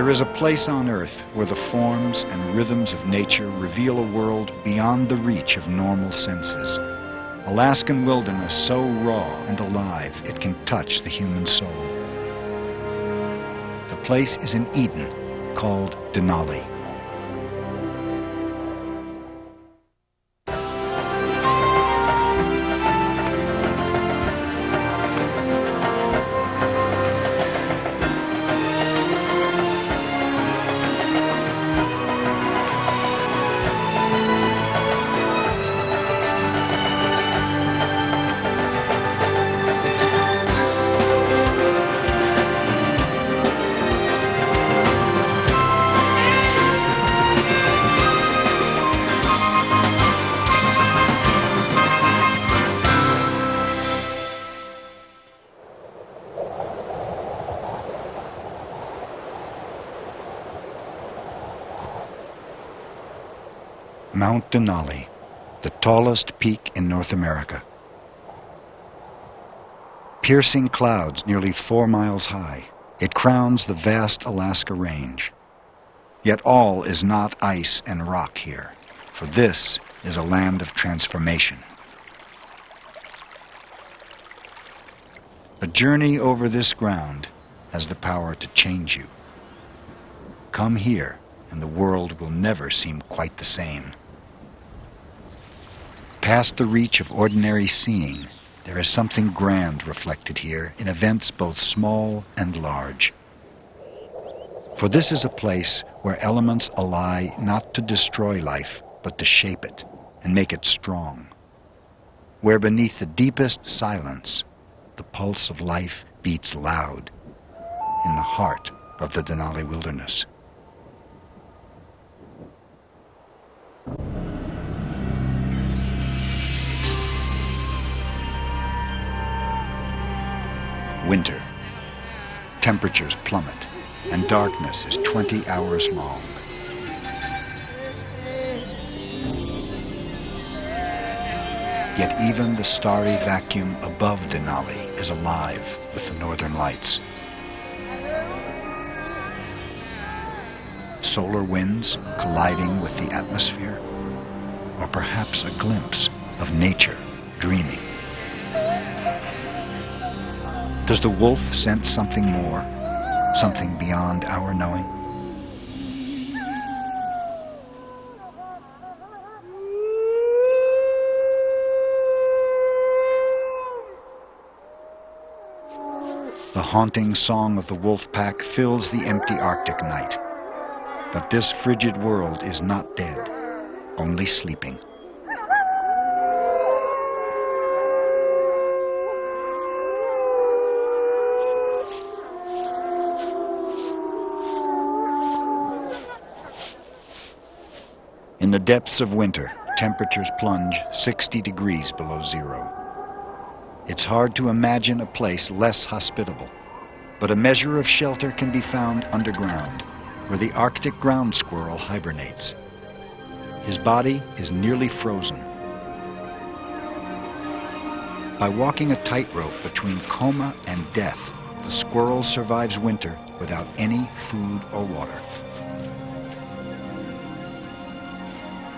There is a place on Earth where the forms and rhythms of nature reveal a world beyond the reach of normal senses. Alaskan wilderness so raw and alive it can touch the human soul. The place is in Eden, called Denali. Mount Denali, the tallest peak in North America. Piercing clouds nearly 4 miles high, it crowns the vast Alaska range. Yet all is not ice and rock here, for this is a land of transformation. A journey over this ground has the power to change you. Come here, and the world will never seem quite the same. Past the reach of ordinary seeing, there is something grand reflected here in events both small and large. For this is a place where elements ally not to destroy life, but to shape it and make it strong. Where beneath the deepest silence, the pulse of life beats loud in the heart of the Denali wilderness. Winter. Temperatures plummet, and darkness is 20 hours long. Yet even the starry vacuum above Denali is alive with the northern lights. Solar winds colliding with the atmosphere, or perhaps a glimpse of nature dreaming. Does the wolf sense something more, something beyond our knowing? The haunting song of the wolf pack fills the empty Arctic night. But this frigid world is not dead, only sleeping. In the depths of winter, temperatures plunge 60 degrees below zero. It's hard to imagine a place less hospitable, but a measure of shelter can be found underground, where the Arctic ground squirrel hibernates. His body is nearly frozen. By walking a tightrope between coma and death, the squirrel survives winter without any food or water.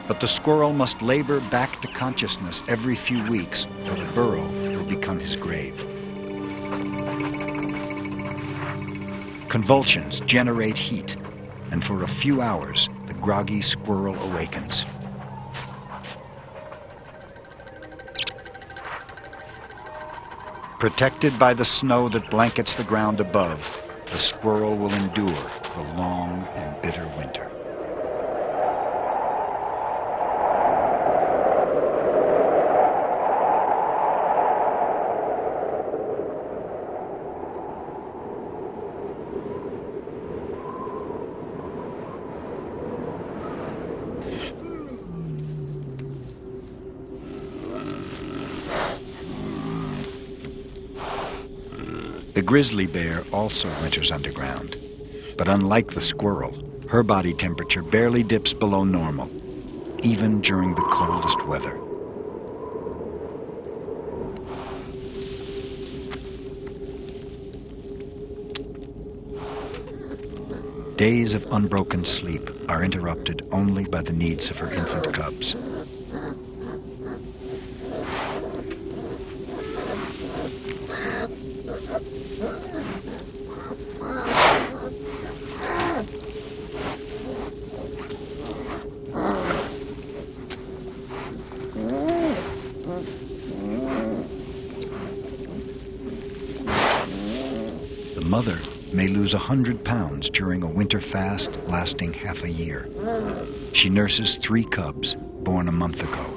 But the squirrel must labor back to consciousness every few weeks, or the burrow will become his grave. Convulsions generate heat, and for a few hours, the groggy squirrel awakens. Protected by the snow that blankets the ground above, the squirrel will endure the long and bitter winter. The grizzly bear also winters underground, but unlike the squirrel, her body temperature barely dips below normal, even during the coldest weather. Days of unbroken sleep are interrupted only by the needs of her infant cubs. The mother may lose 100 pounds during a winter fast lasting half a year. She nurses 3 cubs born a month ago.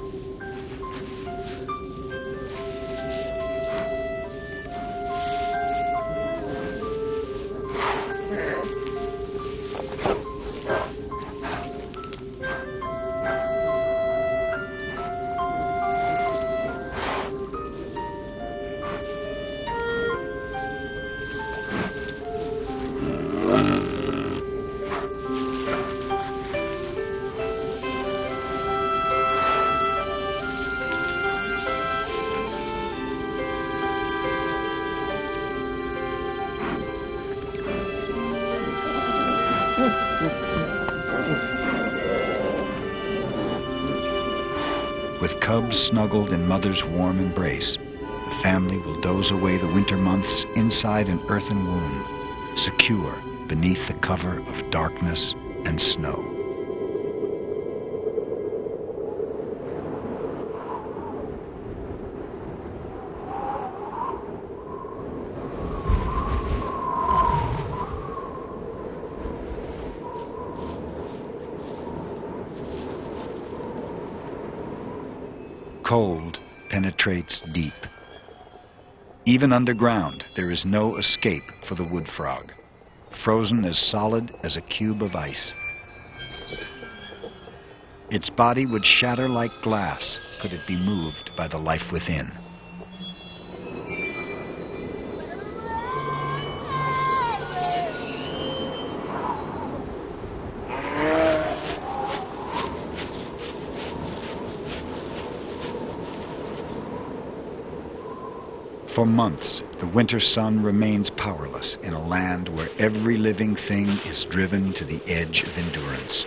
With cubs snuggled in mother's warm embrace, the family will doze away the winter months inside an earthen womb, secure beneath the cover of darkness and snow. Cold penetrates deep. Even underground, there is no escape for the wood frog, frozen as solid as a cube of ice. Its body would shatter like glass could it be moved by the life within. For months, the winter sun remains powerless in a land where every living thing is driven to the edge of endurance.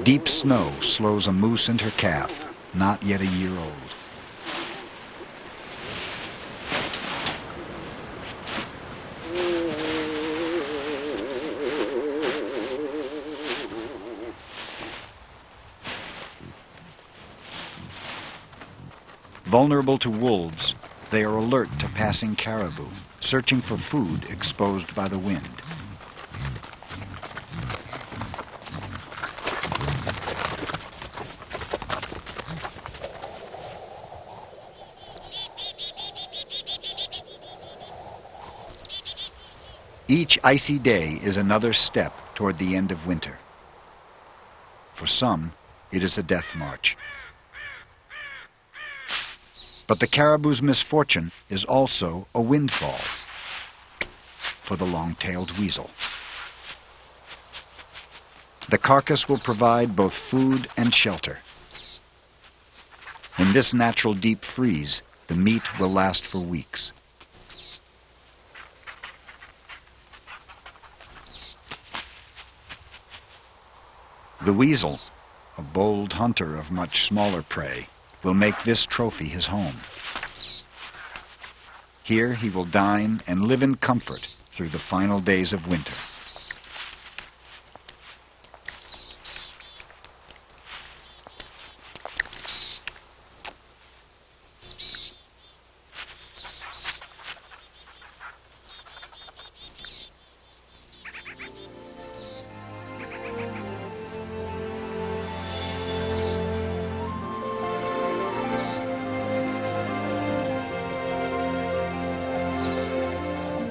Deep snow slows a moose and her calf, not yet a year old. Vulnerable to wolves, they are alert to passing caribou, searching for food exposed by the wind. Each icy day is another step toward the end of winter. For some, it is a death march. But the caribou's misfortune is also a windfall for the long-tailed weasel. The carcass will provide both food and shelter. In this natural deep freeze, the meat will last for weeks. The weasel, a bold hunter of much smaller prey, will make this trophy his home. Here he will dine and live in comfort through the final days of winter.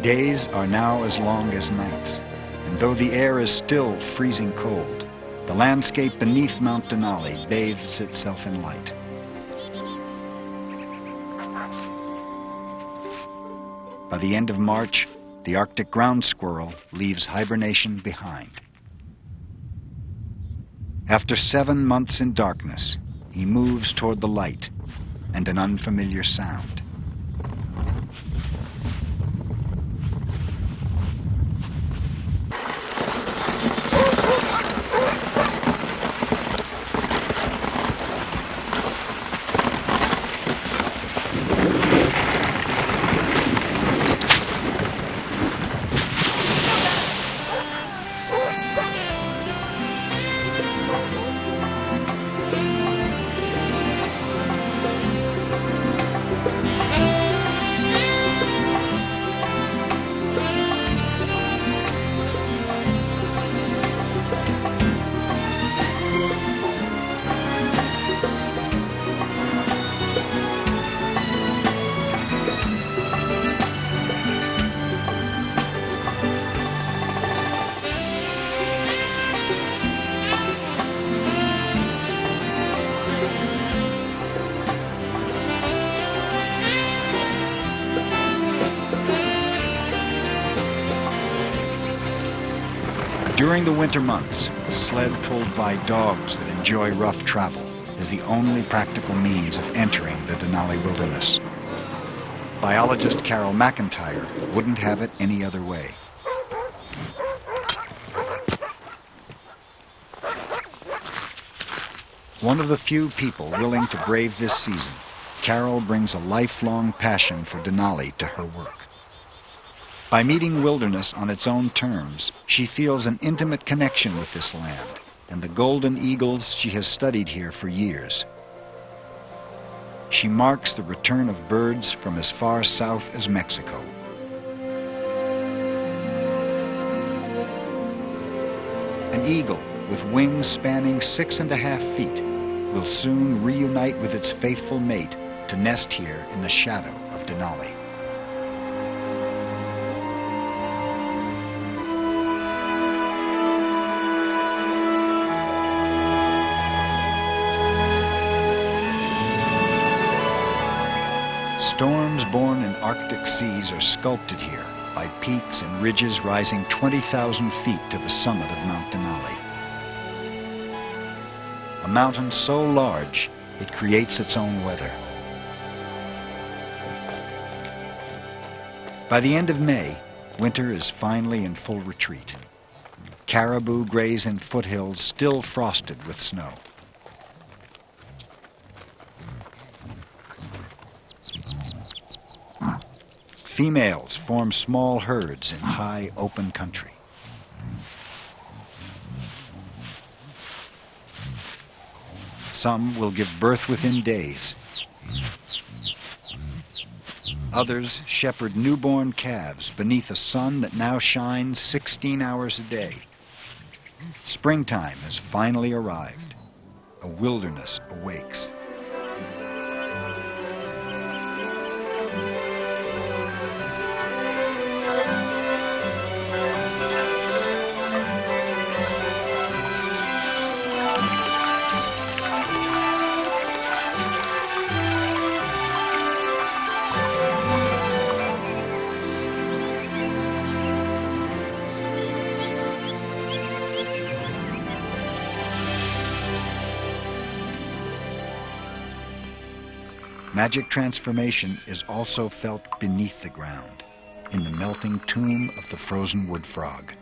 Days are now as long as nights, and though the air is still freezing cold, the landscape beneath Mount Denali bathes itself in light. By the end of March, the Arctic ground squirrel leaves hibernation behind. After 7 months in darkness, he moves toward the light and an unfamiliar sound. During the winter months, a sled pulled by dogs that enjoy rough travel is the only practical means of entering the Denali wilderness. Biologist Carol McIntyre wouldn't have it any other way. One of the few people willing to brave this season, Carol brings a lifelong passion for Denali to her work. By meeting wilderness on its own terms, she feels an intimate connection with this land and the golden eagles she has studied here for years. She marks the return of birds from as far south as Mexico. An eagle with wings spanning 6.5 feet will soon reunite with its faithful mate to nest here in the shadow of Denali. Storms born in Arctic seas are sculpted here by peaks and ridges rising 20,000 feet to the summit of Mount Denali. A mountain so large, it creates its own weather. By the end of May, winter is finally in full retreat. Caribou graze in foothills still frosted with snow. Females form small herds in high, open country. Some will give birth within days. Others shepherd newborn calves beneath a sun that now shines 16 hours a day. Springtime has finally arrived. A wilderness awakes. Magic transformation is also felt beneath the ground, in the melting tomb of the frozen wood frog.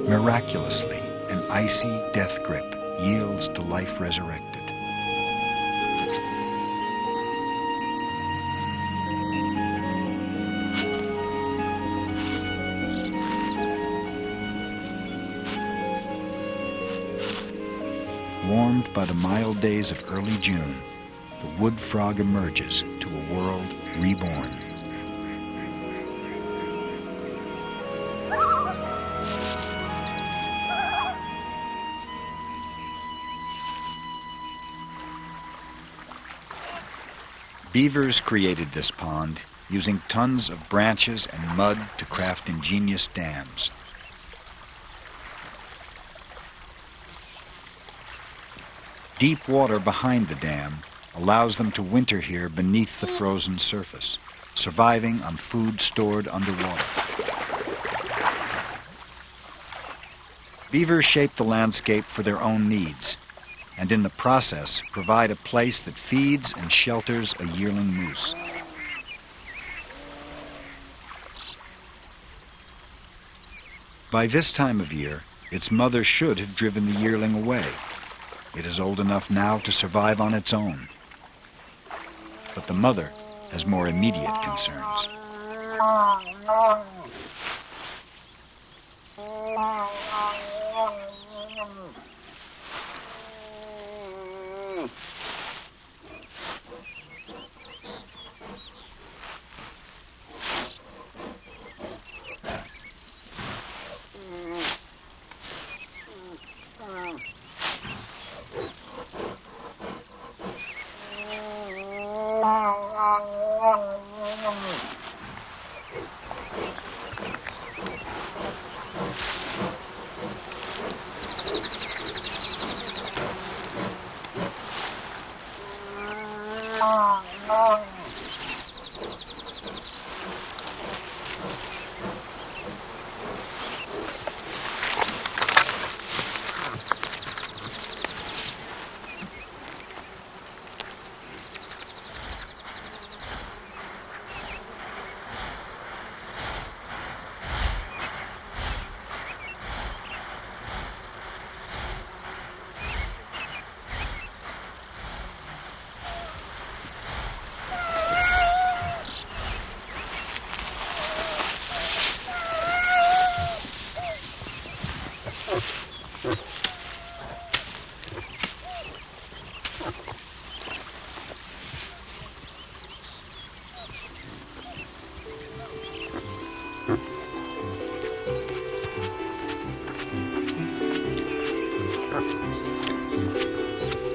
Miraculously, an icy death grip yields to life resurrected. Warmed by the mild days of early June, the wood frog emerges to a world reborn. Beavers created this pond, using tons of branches and mud to craft ingenious dams. Deep water behind the dam allows them to winter here beneath the frozen surface, surviving on food stored underwater. Beavers shape the landscape for their own needs, and in the process provide a place that feeds and shelters a yearling moose. By this time of year, its mother should have driven the yearling away. It is old enough now to survive on its own. But the mother has more immediate concerns.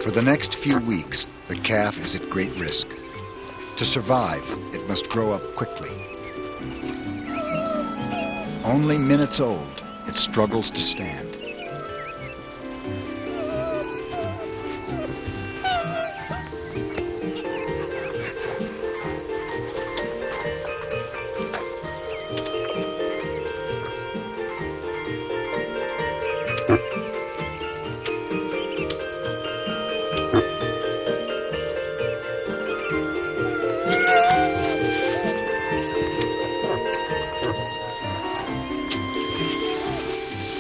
For the next few weeks, the calf is at great risk. To survive, it must grow up quickly. Only minutes old, it struggles to stand.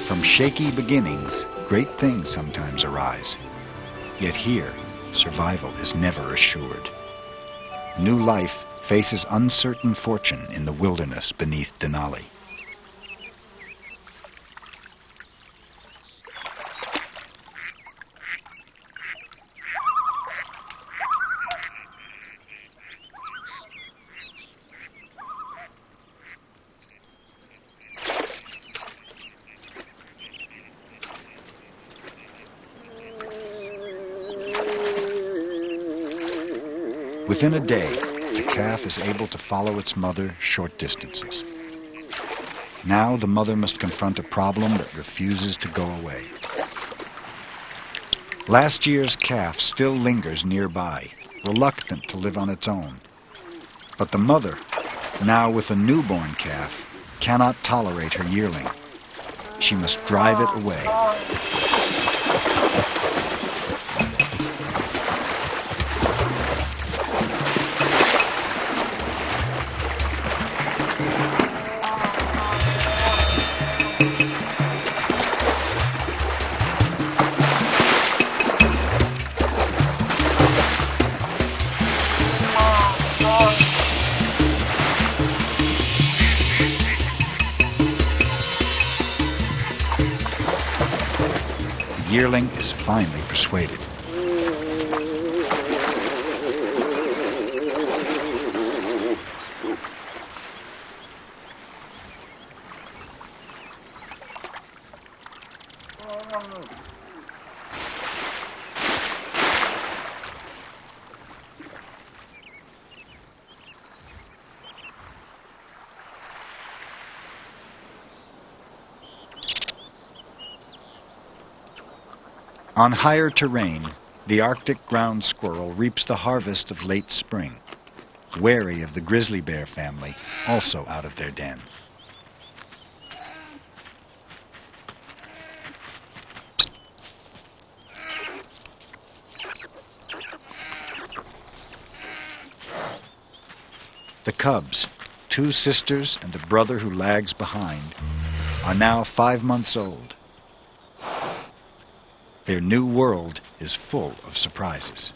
From shaky beginnings, great things sometimes arise. Yet here, survival is never assured. New life faces uncertain fortune in the wilderness beneath Denali. Within a day, the calf is able to follow its mother short distances. Now the mother must confront a problem that refuses to go away. Last year's calf still lingers nearby, reluctant to live on its own. But the mother, now with a newborn calf, cannot tolerate her yearling. She must drive it away. The yearling is finally persuaded. On higher terrain, the Arctic ground squirrel reaps the harvest of late spring, wary of the grizzly bear family, also out of their den. The cubs, 2 sisters and a brother who lags behind, are now 5 months old. Their new world is full of surprises.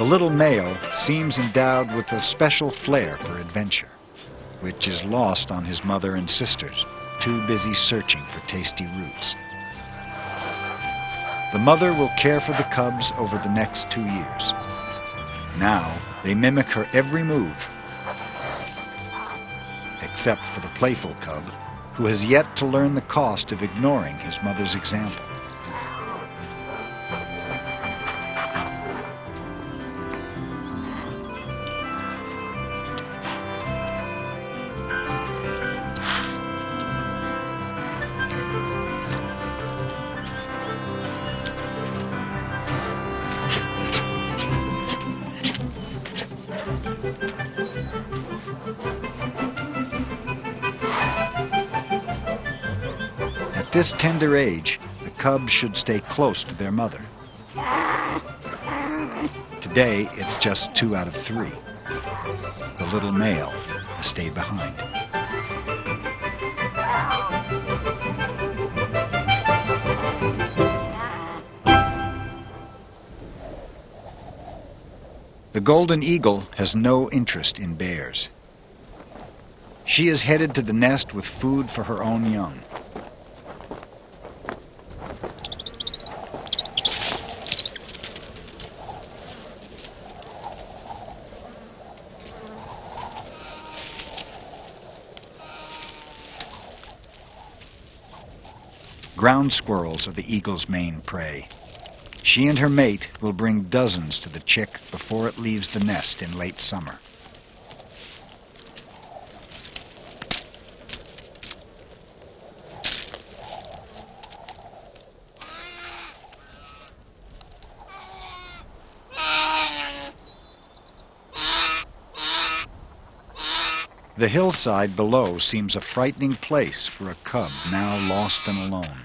little male seems endowed with a special flair for adventure, which is lost on his mother and sisters, too busy searching for tasty roots. The mother will care for the cubs over the next 2 years. Now, they mimic her every move, except for the playful cub, who has yet to learn the cost of ignoring his mother's example. At this tender age, the cubs should stay close to their mother. Today, it's just 2 out of 3. The little male has stayed behind. The golden eagle has no interest in bears. She is headed to the nest with food for her own young. Ground squirrels are the eagle's main prey. She and her mate will bring dozens to the chick before it leaves the nest in late summer. The hillside below seems a frightening place for a cub now lost and alone.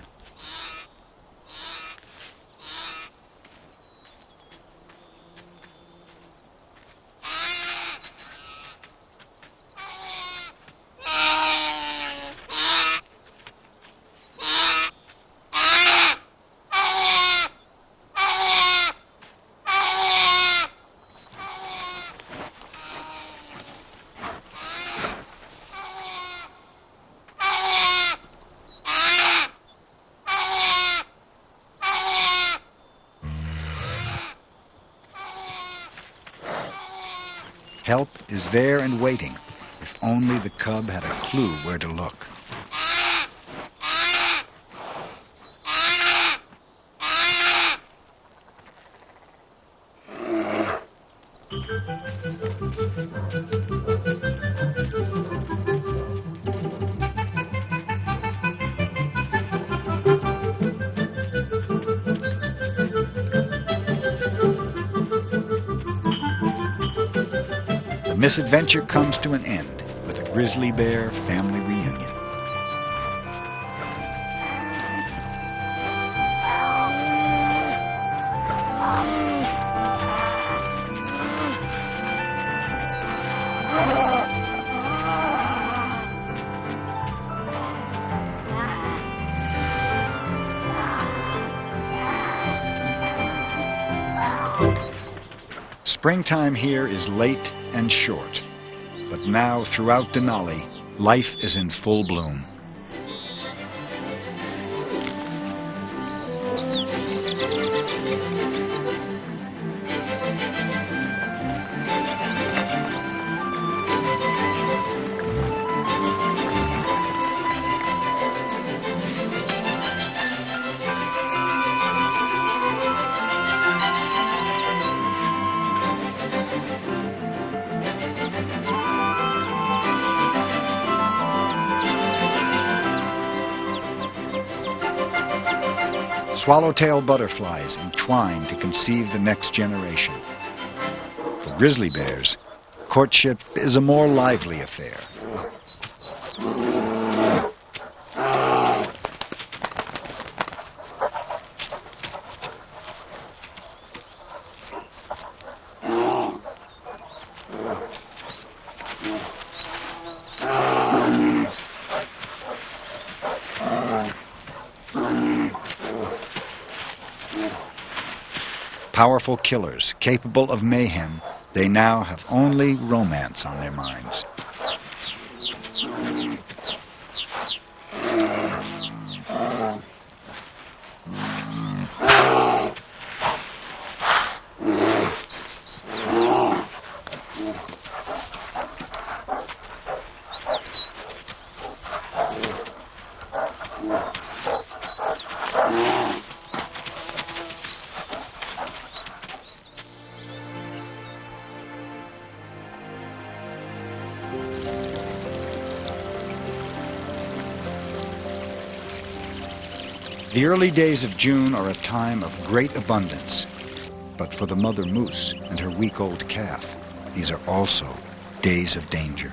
Help is there and waiting, if only the cub had a clue where to look. The misadventure comes to an end with a grizzly bear family reunion. Springtime here is late and short, but now throughout Denali, life is in full bloom. Swallowtail butterflies entwine to conceive the next generation. For grizzly bears, courtship is a more lively affair. Powerful killers, capable of mayhem, they now have only romance on their minds. The early days of June are a time of great abundance, but for the mother moose and her week-old calf, these are also days of danger.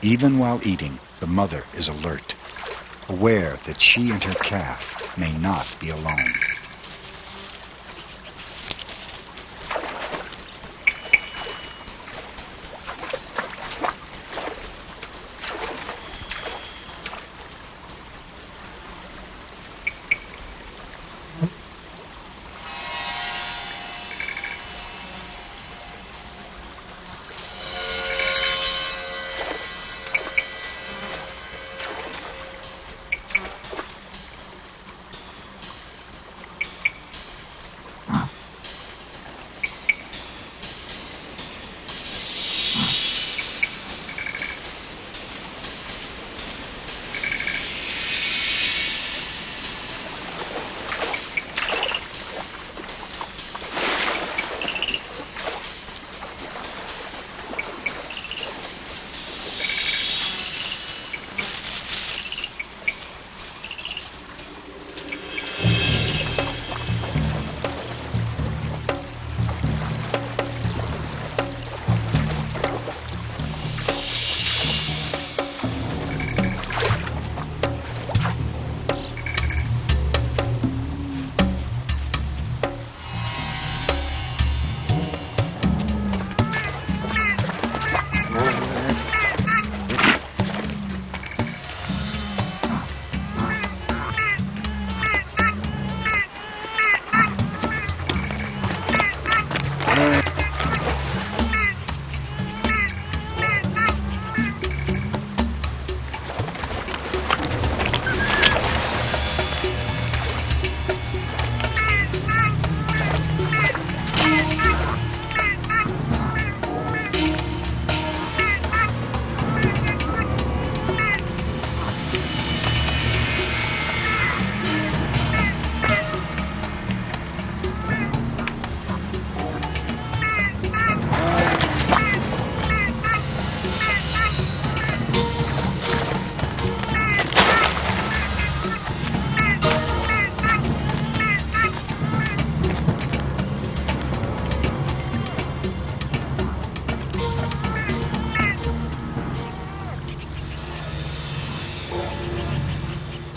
Even while eating, the mother is alert, aware that she and her calf may not be alone.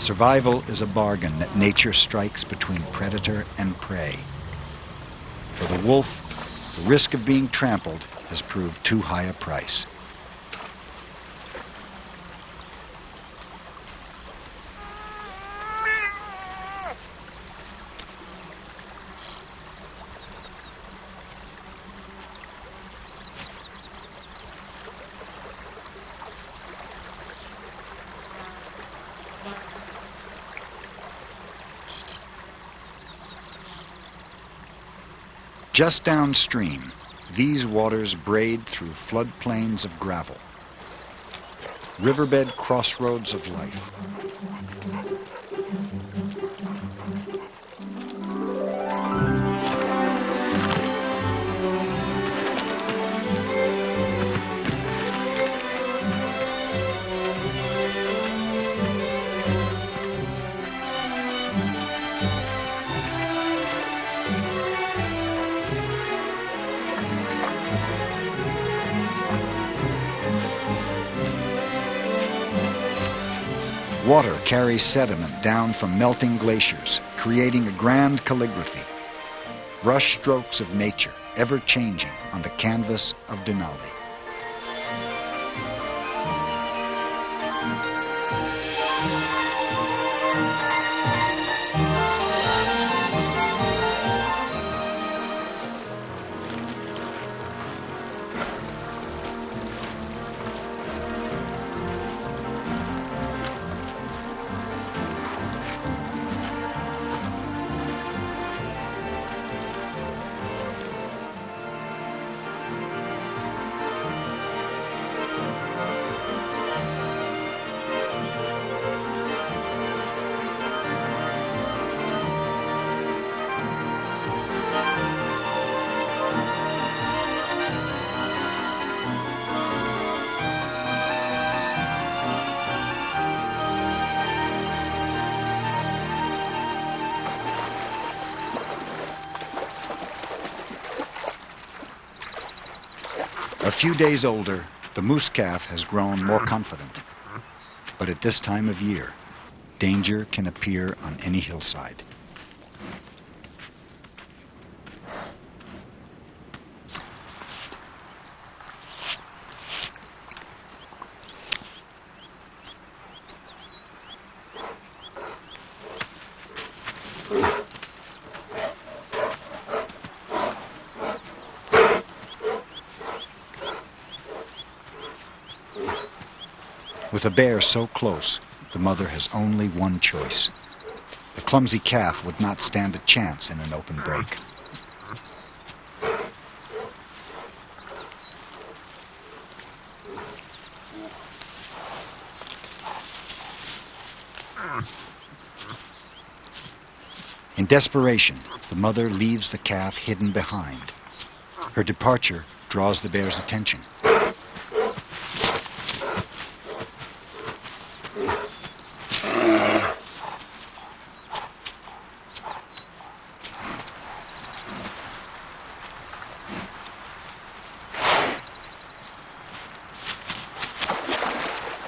Survival is a bargain that nature strikes between predator and prey. For the wolf, the risk of being trampled has proved too high a price. Just downstream, these waters braid through floodplains of gravel, riverbed crossroads of life. Water carries sediment down from melting glaciers, creating a grand calligraphy. Brush strokes of nature, ever changing on the canvas of Denali. A few days older, the moose calf has grown more confident. But at this time of year, danger can appear on any hillside. With a bear so close, the mother has only one choice. The clumsy calf would not stand a chance in an open break. In desperation, the mother leaves the calf hidden behind. Her departure draws the bear's attention.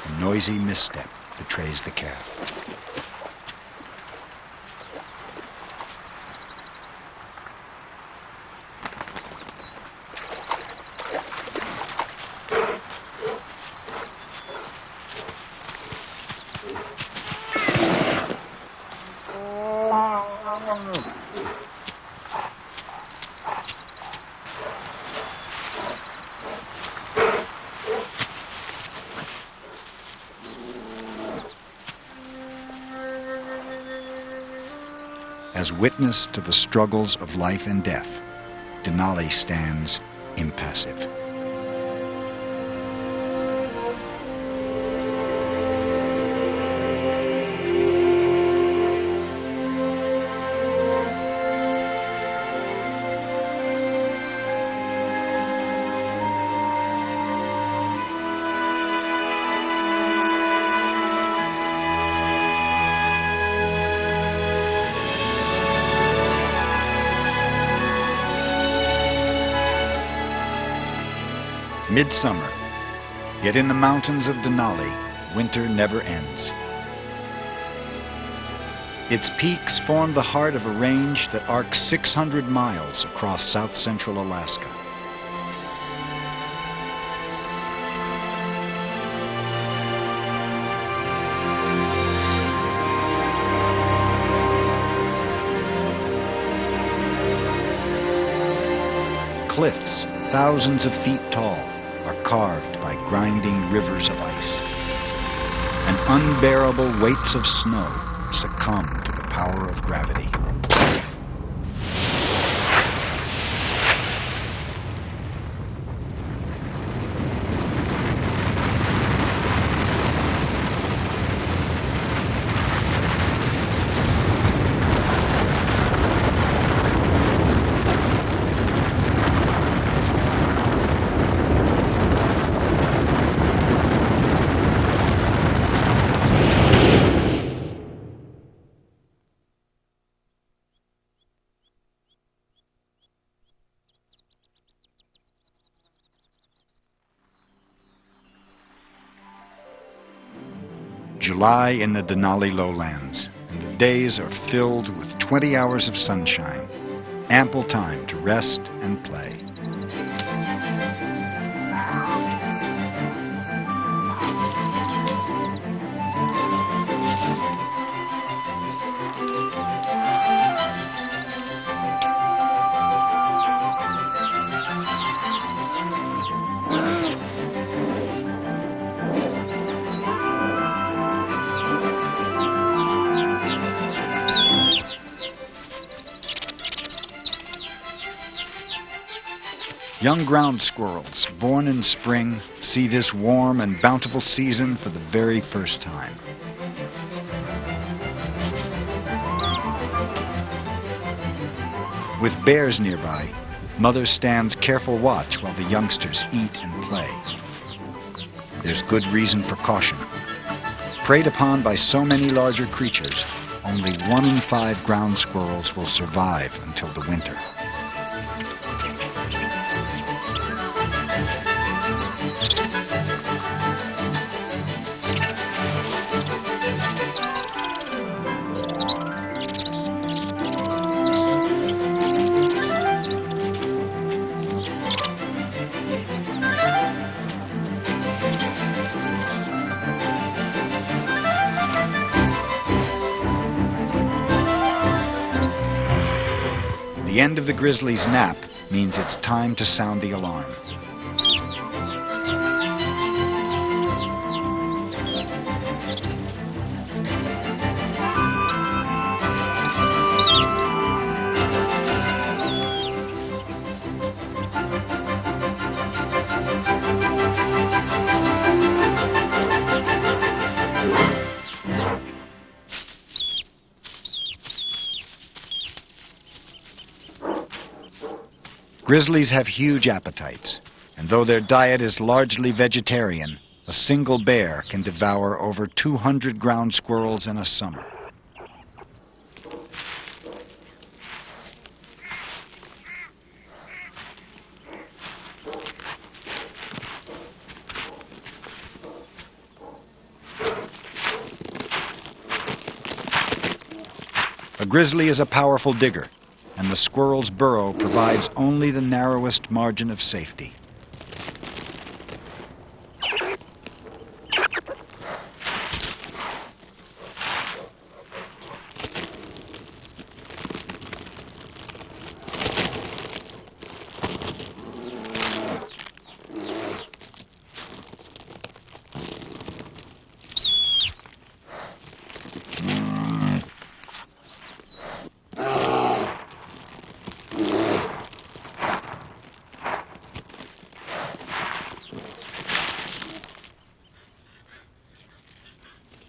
A noisy misstep betrays the calf. As witness to the struggles of life and death, Denali stands impassive. Midsummer, yet in the mountains of Denali, winter never ends. Its peaks form the heart of a range that arcs 600 miles across south-central Alaska. Cliffs, thousands of feet tall, are carved by grinding rivers of ice, and unbearable weights of snow succumb to the power of gravity. July in the Denali lowlands, and the days are filled with 20 hours of sunshine, ample time to rest and play. Young ground squirrels, born in spring, see this warm and bountiful season for the very first time. With bears nearby, mother stands careful watch while the youngsters eat and play. There's good reason for caution. Preyed upon by so many larger creatures, only 1 in 5 ground squirrels will survive until the winter. The end of the grizzly's nap means it's time to sound the alarm. Grizzlies have huge appetites, and though their diet is largely vegetarian, a single bear can devour over 200 ground squirrels in a summer. A grizzly is a powerful digger, and the squirrel's burrow provides only the narrowest margin of safety.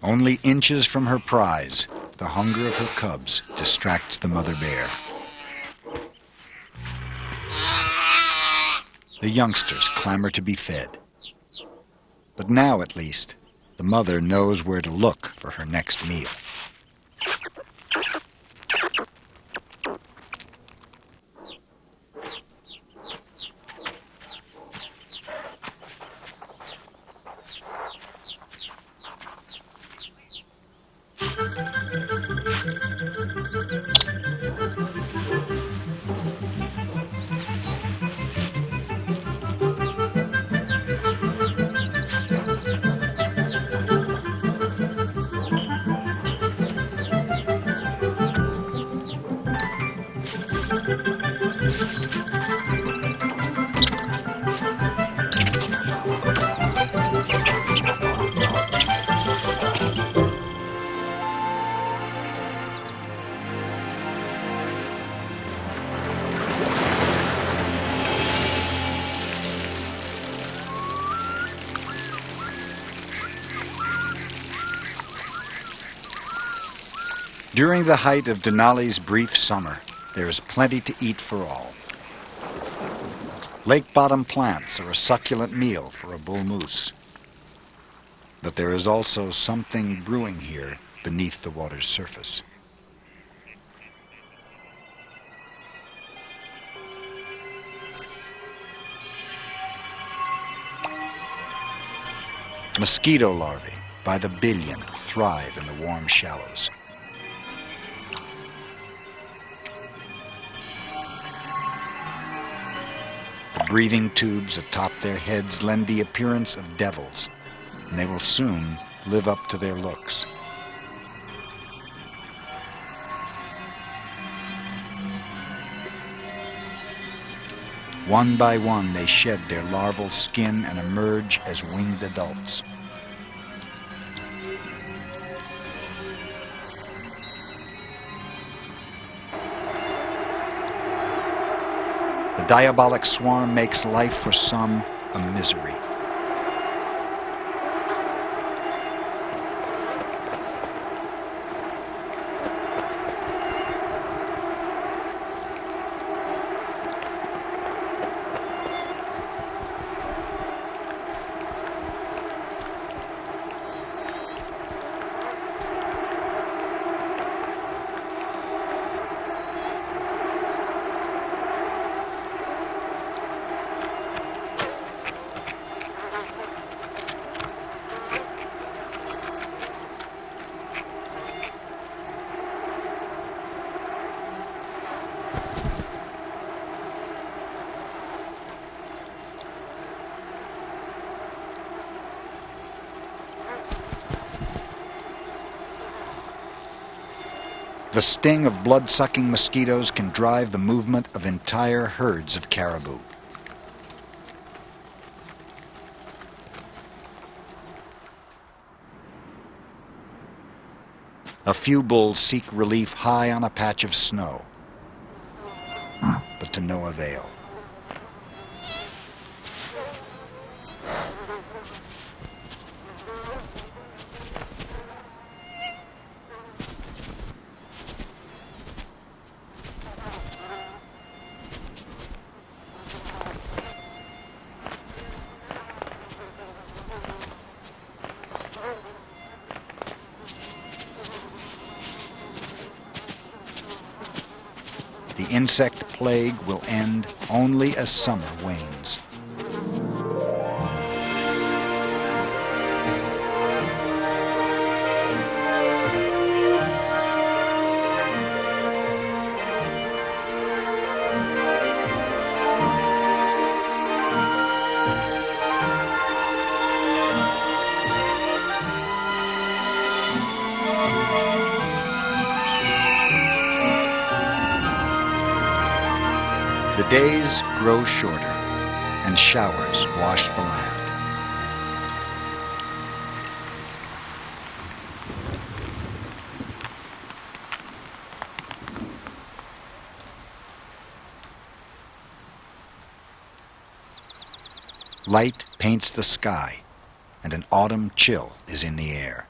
Only inches from her prize, the hunger of her cubs distracts the mother bear. The youngsters clamor to be fed. But now, at least, the mother knows where to look for her next meal. During the height of Denali's brief summer, there is plenty to eat for all. Lake bottom plants are a succulent meal for a bull moose. But there is also something brewing here beneath the water's surface. Mosquito larvae, by the billion thrive in the warm shallows. The breathing tubes atop their heads lend the appearance of devils, and they will soon live up to their looks. One by one, they shed their larval skin and emerge as winged adults. The diabolic swarm makes life for some a misery. The sting of blood-sucking mosquitoes can drive the movement of entire herds of caribou. A few bulls seek relief high on a patch of snow, but to no avail. The insect plague will end only as summer wanes. The days grow shorter, and showers wash the land. Light paints the sky, and an autumn chill is in the air.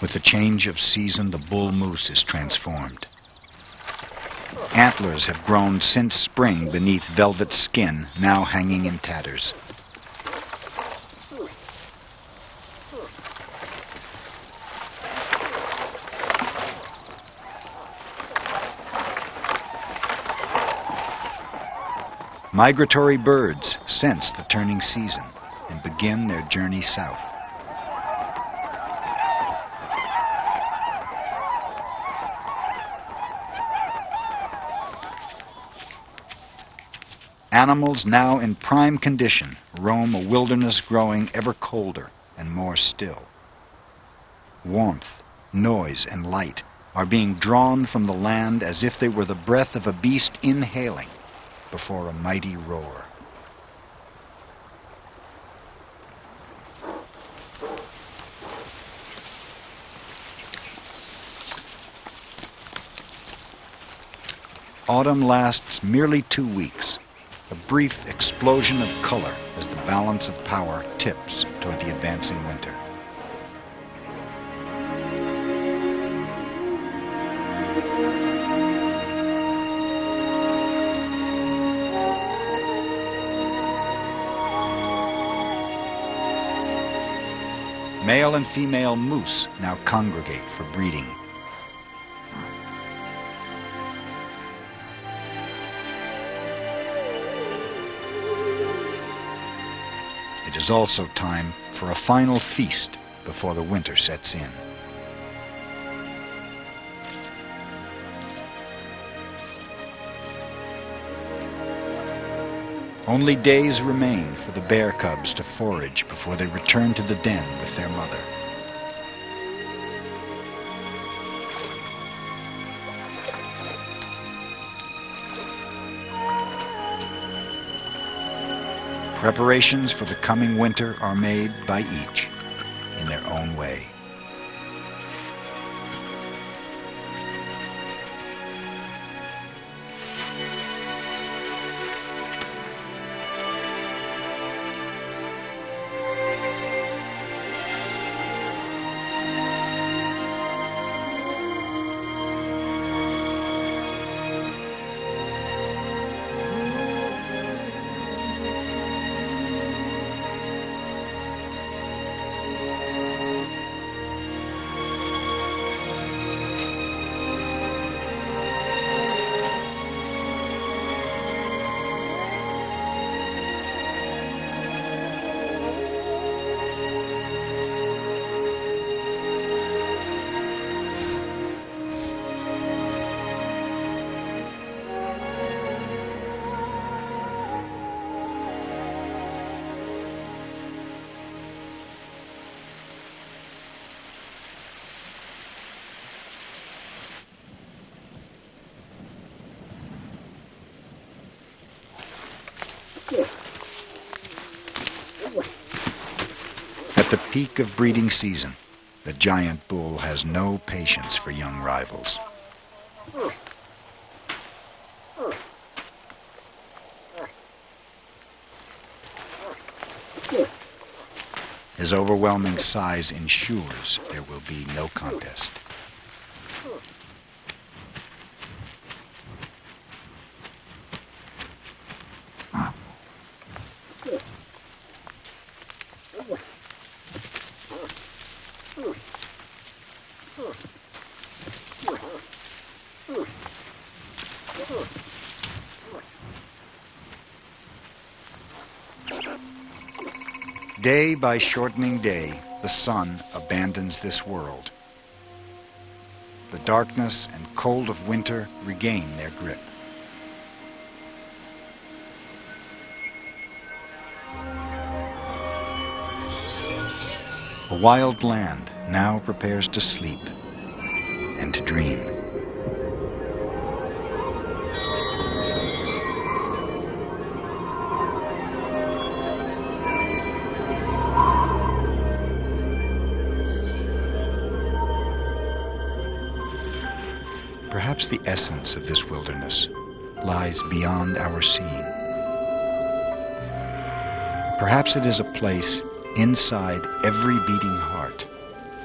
With the change of season, the bull moose is transformed. Antlers have grown since spring beneath velvet skin, now hanging in tatters. Migratory birds sense the turning season and begin their journey south. Animals now in prime condition roam a wilderness growing ever colder and more still. Warmth, noise, and light are being drawn from the land as if they were the breath of a beast inhaling before a mighty roar. Autumn lasts merely 2 weeks, a brief explosion of color as the balance of power tips toward the advancing winter. Male and female moose now congregate for breeding. It is also time for a final feast before the winter sets in. Only days remain for the bear cubs to forage before they return to the den with their mother. Preparations for the coming winter are made by each in their own way. At the peak of breeding season, the giant bull has no patience for young rivals. His overwhelming size ensures there will be no contest. Day by shortening day, the sun abandons this world. The darkness and cold of winter regain their grip. A wild land now prepares to sleep and to dream. Perhaps the essence of this wilderness lies beyond our seeing. Perhaps it is a place inside every beating heart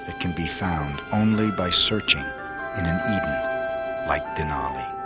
that can be found only by searching in an Eden like Denali.